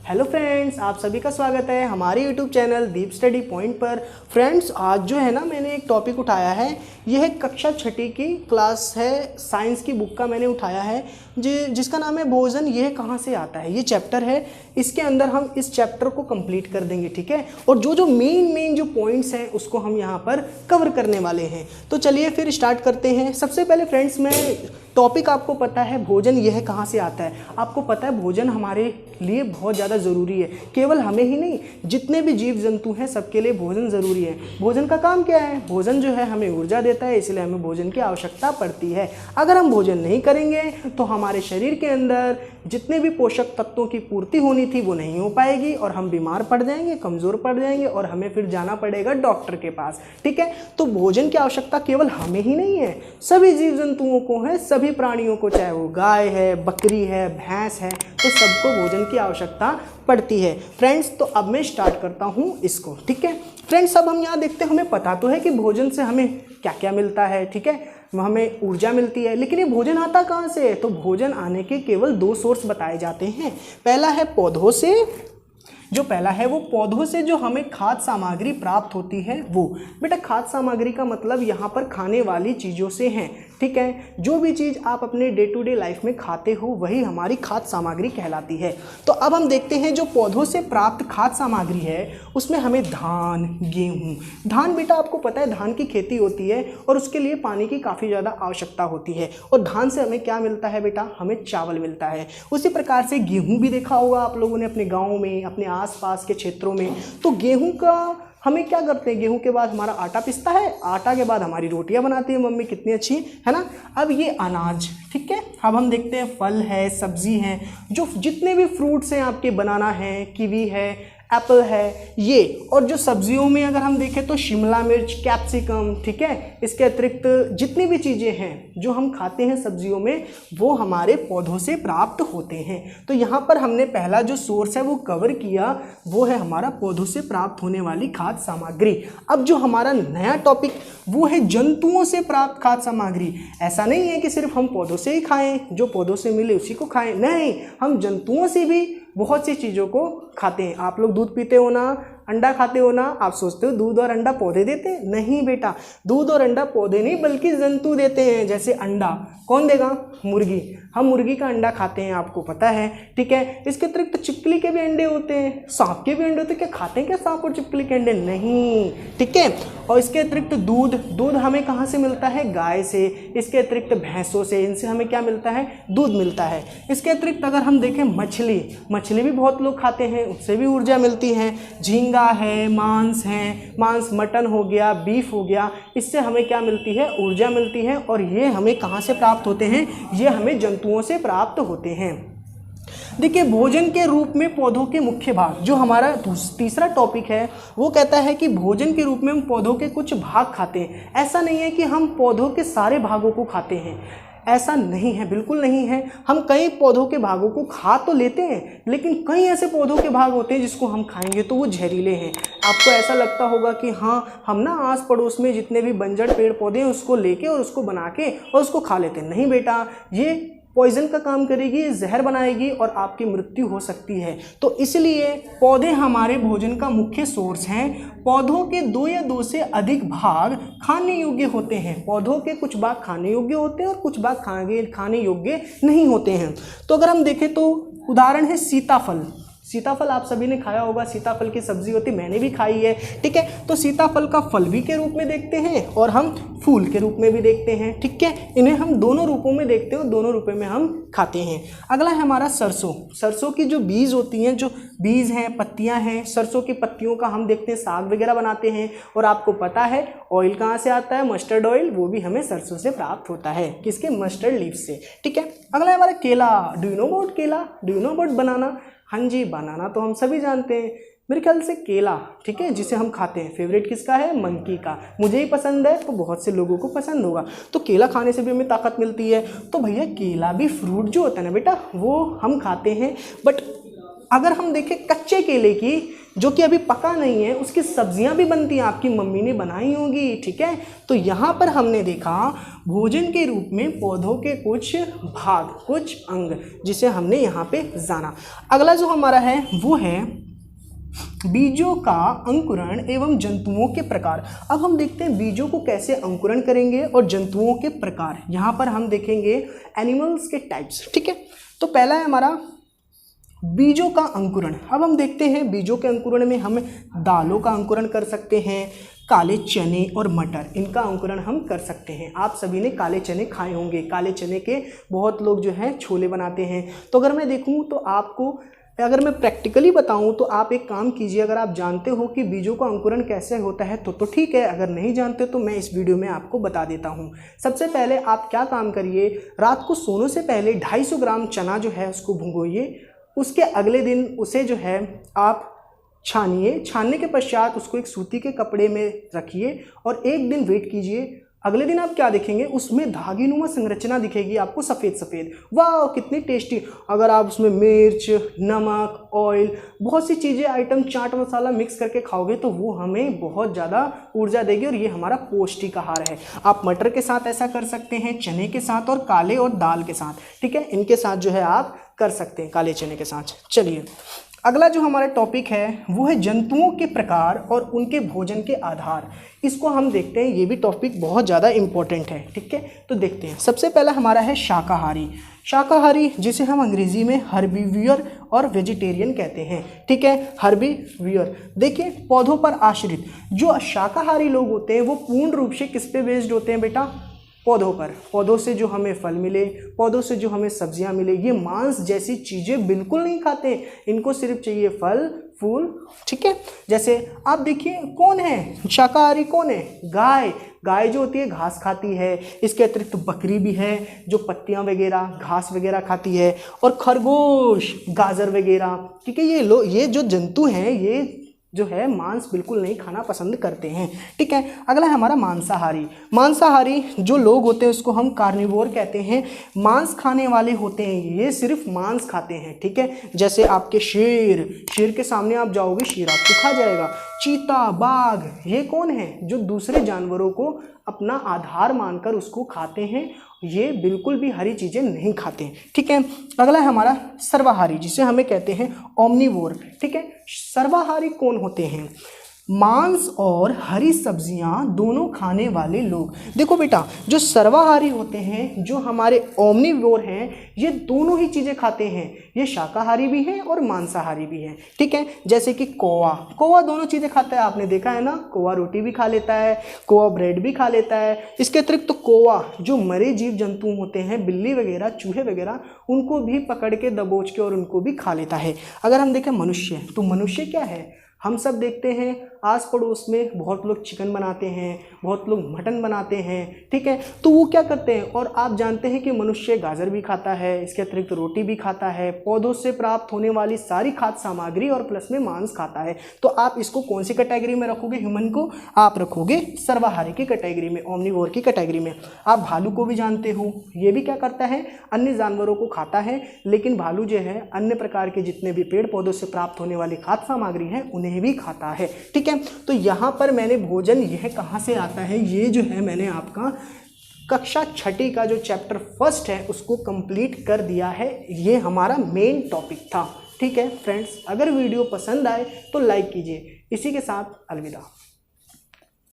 Hello friends, आप सभी का स्वागत है हमारे यूट्यूब चैनल दीप स्टडी पॉइंट पर। फ्रेंड्स, आज जो है ना मैंने एक टॉपिक उठाया है। यह कक्षा छठी की क्लास है, साइंस की बुक का मैंने उठाया है जिसका नाम है भोजन यह कहाँ से आता है। ये चैप्टर है, इसके अंदर हम इस चैप्टर को कंप्लीट कर देंगे, ठीक है। और जो मेन जो पॉइंट्स हैं उसको हम यहाँ पर कवर करने वाले हैं। तो चलिए फिर स्टार्ट करते हैं। सबसे पहले फ्रेंड्स, मैं टॉपिक आपको पता है भोजन यह कहाँ से आता है। आपको पता है भोजन हमारे लिए बहुत ज़्यादा ज़रूरी है। केवल हमें ही नहीं, जितने भी जीव जंतु हैं सबके लिए भोजन ज़रूरी है। भोजन का काम क्या है? भोजन जो है हमें ऊर्जा देता है, इसलिए हमें भोजन की आवश्यकता पड़ती है। अगर हम भोजन नहीं करेंगे तो हमारे शरीर के अंदर जितने भी पोषक तत्वों की पूर्ति होनी थी वो नहीं हो पाएगी और हम बीमार पड़ जाएंगे, कमज़ोर पड़ जाएंगे और हमें फिर जाना पड़ेगा डॉक्टर के पास, ठीक है। तो भोजन की आवश्यकता केवल हमें ही नहीं है, सभी जीव जंतुओं को है, सभी प्राणियों को, चाहे वो गाय है, बकरी है, भैंस है, तो सबको भोजन की आवश्यकता पड़ती है। फ्रेंड्स, तो अब मैं स्टार्ट करता हूँ इसको, ठीक है। फ्रेंड्स, अब हम यहाँ देखते हैं, हमें पता तो है कि भोजन से हमें क्या क्या मिलता है, ठीक है। हमें ऊर्जा मिलती है, लेकिन ये भोजन आता कहाँ से है? तो भोजन आने के केवल दो सोर्स बताए जाते हैं। पहला है पौधों से, वो पौधों से जो हमें खाद्य सामग्री प्राप्त होती है वो। बेटा, खाद्य सामग्री का मतलब यहाँ पर खाने वाली चीज़ों से हैं, ठीक है। जो भी चीज़ आप अपने डे टू डे लाइफ में खाते हो वही हमारी खाद्य सामग्री कहलाती है। तो अब हम देखते हैं जो पौधों से प्राप्त खाद्य सामग्री है उसमें हमें धान, गेहूँ। धान, बेटा आपको पता है धान की खेती होती है और उसके लिए पानी की काफ़ी ज़्यादा आवश्यकता होती है। और धान से हमें क्या मिलता है बेटा? हमें चावल मिलता है। उसी प्रकार से गेहूँ भी देखा होगा आप लोगों ने अपने गाँव में, अपने आसपास के क्षेत्रों में। तो गेहूं का हमें क्या करते हैं? गेहूं के बाद हमारा आटा पिसता है, आटा के बाद हमारी रोटियां बनाती है मम्मी, कितनी अच्छी है ना। अब ये अनाज, ठीक है। अब हम देखते हैं फल है, सब्जी है, जो जितने भी फ्रूट्स हैं आपके, बनाना है, कीवी है, एप्पल है, ये। और जो सब्जियों में अगर हम देखें तो शिमला मिर्च, कैप्सिकम, ठीक है। इसके अतिरिक्त जितनी भी चीज़ें हैं जो हम खाते हैं सब्जियों में वो हमारे पौधों से प्राप्त होते हैं। तो यहाँ पर हमने पहला जो सोर्स है वो कवर किया, वो है हमारा पौधों से प्राप्त होने वाली खाद्य सामग्री। अब जो हमारा नया टॉपिक वो है जंतुओं से प्राप्त खाद्य सामग्री। ऐसा नहीं है कि सिर्फ हम पौधों से ही खाएं, जो पौधों से मिले उसी को खाएं, नहीं, हम जंतुओं से भी बहुत सी चीज़ों को खाते हैं। आप लोग दूध पीते हो ना, अंडा खाते हो ना, आप सोचते हो दूध और अंडा पौधे देते हैं? नहीं बेटा, दूध और अंडा पौधे नहीं बल्कि जंतु देते हैं। जैसे अंडा कौन देगा? मुर्गी। हम मुर्गी का अंडा खाते हैं, आपको पता है, ठीक है। इसके अतिरिक्त चिपकली के भी अंडे होते हैं, सांप के भी अंडे होते हैं। क्या खाते हैं क्या सांप और चिपकली के अंडे? नहीं, ठीक है। और इसके अतिरिक्त दूध हमें कहाँ से मिलता है? गाय से। इसके अतिरिक्त भैंसों से, इनसे हमें क्या मिलता है? दूध मिलता है। इसके अतिरिक्त अगर हम देखें मछली भी बहुत लोग खाते हैं, उससे भी ऊर्जा मिलती है। झींगा है, मांस मटन हो गया, बीफ हो गया, इससे हमें क्या मिलती है? ऊर्जा मिलती है। और ये हमें कहाँ से प्राप्त होते हैं? ये हमें जंतुओं से प्राप्त होते हैं। देखिए, भोजन के रूप में पौधों के मुख्य भाग, जो हमारा तीसरा टॉपिक है वो कहता है कि भोजन के रूप में हम पौधों के कुछ भाग खाते हैं। ऐसा नहीं है कि हम पौधों के सारे भागों को खाते हैं, ऐसा नहीं है, बिल्कुल नहीं है। हम कई पौधों के भागों को खा तो लेते हैं, लेकिन कई ऐसे पौधों के भाग होते हैं जिसको हम खाएंगे तो वो जहरीले हैं। आपको ऐसा लगता होगा कि हाँ, हम ना आस पड़ोस में जितने भी बंजर पेड़ पौधे हैं उसको लेके और उसको बना के और उसको खा लेते हैं। नहीं बेटा, ये पॉइजन का काम करेगी, जहर बनाएगी और आपकी मृत्यु हो सकती है। तो इसलिए पौधे हमारे भोजन का मुख्य सोर्स हैं। पौधों के दो या दो से अधिक भाग खाने योग्य होते हैं। पौधों के कुछ भाग खाने योग्य होते हैं और कुछ भाग खाने योग्य नहीं होते हैं। तो अगर हम देखें तो उदाहरण है सीताफल। सीताफल आप सभी ने खाया होगा, सीताफल की सब्जी होती, मैंने भी खाई है, ठीक है। तो सीताफल का फल भी के रूप में देखते हैं और हम फूल के रूप में भी देखते हैं, ठीक है। इन्हें हम दोनों रूपों में देखते हैं और दोनों रूपों में हम खाते हैं। अगला है हमारा सरसों। सरसों की जो बीज होती हैं, जो बीज हैं, पत्तियां हैं, सरसों की पत्तियों का हम देखते हैं साग वगैरह बनाते हैं। और आपको पता है ऑयल कहाँ से आता है? मस्टर्ड ऑयल, वो भी हमें सरसों से प्राप्त होता है। किसके? मस्टर्ड लीव्स से, ठीक है। अगला है हमारा केला। डू यू नो अबाउट केला? डू यू नो अबाउट बनाना? हाँ जी, बनाना तो हम सभी जानते हैं। मेरे ख्याल से केला, ठीक है, जिसे हम खाते हैं। फेवरेट किसका है? मंकी का। मुझे ही पसंद है तो बहुत से लोगों को पसंद होगा। तो केला खाने से भी हमें ताकत मिलती है। तो भैया केला भी फ्रूट जो होता है ना बेटा, वो हम खाते हैं। बट अगर हम देखें कच्चे केले की जो कि अभी पका नहीं है, उसकी सब्जियां भी बनती हैं, आपकी मम्मी ने बनाई होंगी, ठीक है। तो यहाँ पर हमने देखा भोजन के रूप में पौधों के कुछ भाग, कुछ अंग, जिसे हमने यहाँ पे जाना। अगला जो हमारा है वो है बीजों का अंकुरण एवं जंतुओं के प्रकार। अब हम देखते हैं बीजों को कैसे अंकुरण करेंगे और जंतुओं के प्रकार। यहाँ पर हम देखेंगे एनिमल्स के टाइप्स, ठीक है। तो पहला है हमारा बीजों का अंकुरण। अब हम देखते हैं बीजों के अंकुरण में हम दालों का अंकुरण कर सकते हैं, काले चने और मटर, इनका अंकुरण हम कर सकते हैं। आप सभी ने काले चने खाए होंगे, काले चने के बहुत लोग जो हैं छोले बनाते हैं। तो अगर मैं देखूं तो आपको, अगर मैं प्रैक्टिकली बताऊं तो आप एक काम कीजिए, अगर आप जानते हो कि बीजों का अंकुरण कैसे होता है तो ठीक है, अगर नहीं जानते तो मैं इस वीडियो में आपको बता देता हूं। सबसे पहले आप क्या काम करिए, रात को सोने से पहले 250 ग्राम चना जो है उसको भिगोइए। उसके अगले दिन उसे जो है आप छानिए, छानने के पश्चात उसको एक सूती के कपड़े में रखिए और एक दिन वेट कीजिए। अगले दिन आप क्या देखेंगे, उसमें धागीनुमा संरचना दिखेगी आपको, सफ़ेद सफ़ेद। वाह कितनी टेस्टी। अगर आप उसमें मिर्च, नमक, ऑयल, बहुत सी चीज़ें, आइटम, चाट मसाला मिक्स करके खाओगे तो वो हमें बहुत ज़्यादा ऊर्जा देगी और ये हमारा पौष्टिक आहार है। आप मटर के साथ ऐसा कर सकते हैं, चने के साथ और काले और दाल के साथ, ठीक है, इनके साथ जो है आप कर सकते हैं, काले चने के साथ। चलिए अगला जो हमारा टॉपिक है वो है जंतुओं के प्रकार और उनके भोजन के आधार। इसको हम देखते हैं, ये भी टॉपिक बहुत ज़्यादा इम्पोर्टेंट है, ठीक है। तो देखते हैं, सबसे पहला हमारा है शाकाहारी। शाकाहारी जिसे हम अंग्रेजी में हर्बीवियर और वेजिटेरियन कहते हैं, ठीक है, हर्बीवियर। देखिए पौधों पर आश्रित जो शाकाहारी लोग होते हैं वो पूर्ण रूप से किस पे बेस्ड होते हैं बेटा, पौधों पर। पौधों से जो हमें फल मिले, पौधों से जो हमें सब्जियां मिले, ये मांस जैसी चीज़ें बिल्कुल नहीं खाते, इनको सिर्फ चाहिए फल फूल, ठीक है। जैसे आप देखिए कौन है शाकाहारी, कौन है, गाय। गाय जो होती है घास खाती है, इसके अतिरिक्त बकरी भी है जो पत्तियां वगैरह, घास वगैरह खाती है, और खरगोश गाजर वगैरह, ठीक है। ये जो जंतु हैं ये जो है मांस बिल्कुल नहीं खाना पसंद करते हैं, ठीक है। अगला है हमारा मांसाहारी। मांसाहारी जो लोग होते हैं उसको हम कार्निवोर कहते हैं, मांस खाने वाले होते हैं, ये सिर्फ मांस खाते हैं, ठीक है। जैसे आपके शेर के सामने आप जाओगे शेर आपको खा जाएगा। चीता, बाघ, ये कौन है, जो दूसरे जानवरों को अपना आधार मानकर उसको खाते हैं, ये बिल्कुल भी हरी चीज़ें नहीं खाते हैं, ठीक है। अगला है हमारा सर्वाहारी, जिसे हमें कहते हैं ओमनिवोर, ठीक है। सर्वाहारी कौन होते हैं, मांस और हरी सब्जियां दोनों खाने वाले लोग। देखो बेटा जो सर्वाहारी होते हैं, जो हमारे ओमनिवोर हैं, ये दोनों ही चीज़ें खाते हैं, ये शाकाहारी भी हैं और मांसाहारी भी हैं, ठीक है। जैसे कि कौवा दोनों चीज़ें खाता है, आपने देखा है ना, कौवा रोटी भी खा लेता है, कौवा ब्रेड भी खा लेता है। इसके अतिरिक्त तो कौवा जो मरे जीव जंतु होते हैं, बिल्ली वगैरह, चूहे वगैरह, उनको भी पकड़ के दबोच के और उनको भी खा लेता है। अगर हम देखें मनुष्य, तो मनुष्य क्या है, हम सब देखते हैं आस पड़ोस में बहुत लोग चिकन बनाते हैं, बहुत लोग मटन बनाते हैं, ठीक है। तो वो क्या करते हैं, और आप जानते हैं कि मनुष्य गाजर भी खाता है, इसके अतिरिक्त रोटी भी खाता है, पौधों से प्राप्त होने वाली सारी खाद्य सामग्री और प्लस में मांस खाता है। तो आप इसको कौन सी कैटेगरी में रखोगे, ह्यूमन को आप रखोगे सर्वाहारी की कैटेगरी में, ओमनिवोर की कैटेगरी में। आप भालू को भी जानते हो, ये भी क्या करता है, अन्य जानवरों को खाता है, लेकिन भालू जो है अन्य प्रकार के जितने भी पेड़ पौधों से प्राप्त होने वाली खाद्य सामग्री है उन्हें भी खाता है, ठीक है। तो यहाँ पर मैंने भोजन यह कहाँ से आता है, ये जो है मैंने आपका कक्षा 6 का जो चैप्टर 1 है उसको कंप्लीट कर दिया है। ये हमारा मेन टॉपिक था, ठीक है फ्रेंड्स। अगर वीडियो पसंद आए तो लाइक कीजिए। इसी के साथ अलविदा।